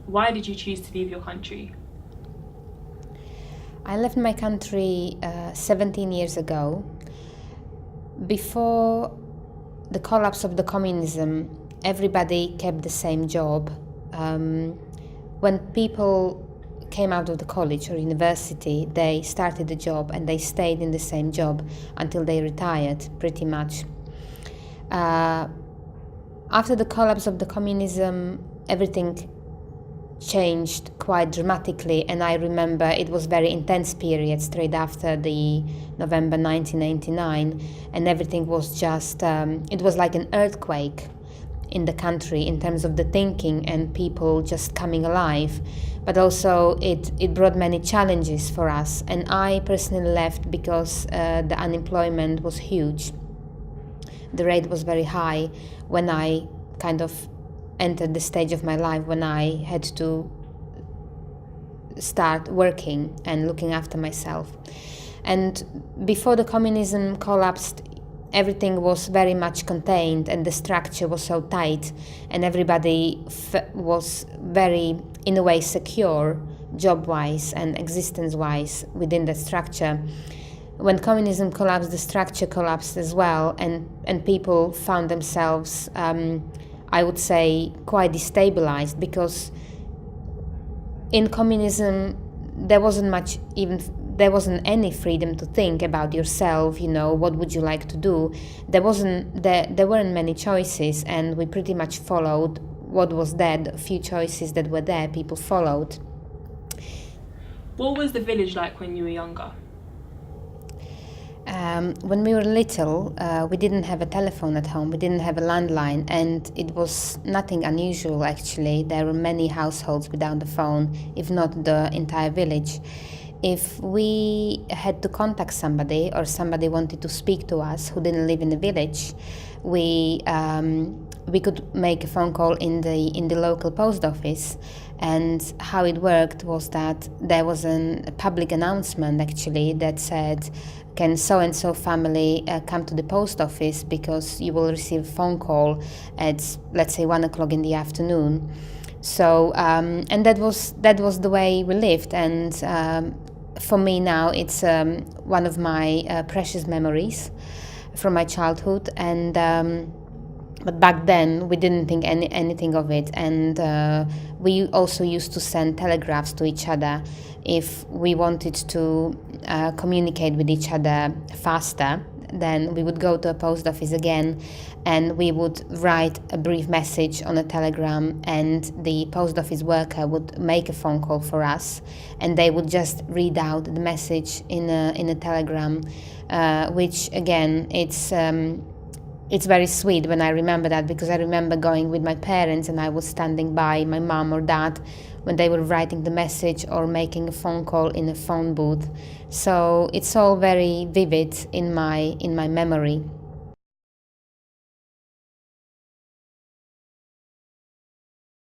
why did you choose to leave your country? I left my country 17 years ago. Before the collapse of the communism, everybody kept the same job. When people came out of the college or university, they started a job and they stayed in the same job until they retired, pretty much. After the collapse of the communism, everything changed quite dramatically, and I remember it was very intense period straight after the November 1989, and everything was just, it was like an earthquake in the country in terms of the thinking and people just coming alive. But also it brought many challenges for us, and I personally left because the unemployment was huge. The rate was very high when I kind of entered the stage of my life when I had to start working and looking after myself. And before the communism collapsed, everything was very much contained and the structure was so tight, and everybody was very, in a way, secure job-wise and existence-wise within the structure. When communism collapsed, the structure collapsed as well, and people found themselves, I would say, quite destabilized, because in communism there wasn't any freedom to think about yourself, what would you like to do. There weren't many choices, and we pretty much followed what was there. The few choices that were there, people followed. What was the village like when you were younger? When we were little, we didn't have a telephone at home, we didn't have a landline, and it was nothing unusual actually. There were many households without the phone, if not the entire village. If we had to contact somebody, or somebody wanted to speak to us who didn't live in the village, we could make a phone call in the local post office. And how it worked was that there was a public announcement actually that said, can so-and-so family come to the post office because you will receive a phone call at, let's say, 1 o'clock in the afternoon. So, and that was the way we lived. And for me now, it's one of my precious memories from my childhood. And but back then we didn't think anything of it, and we also used to send telegraphs to each other if we wanted to communicate with each other faster. Then we would go to a post office again, and we would write a brief message on a telegram, and the post office worker would make a phone call for us, and they would just read out the message in a telegram, which again, it's very sweet when I remember that, because I remember going with my parents and I was standing by my mom or dad when they were writing the message or making a phone call in a phone booth. So it's all very vivid in my memory.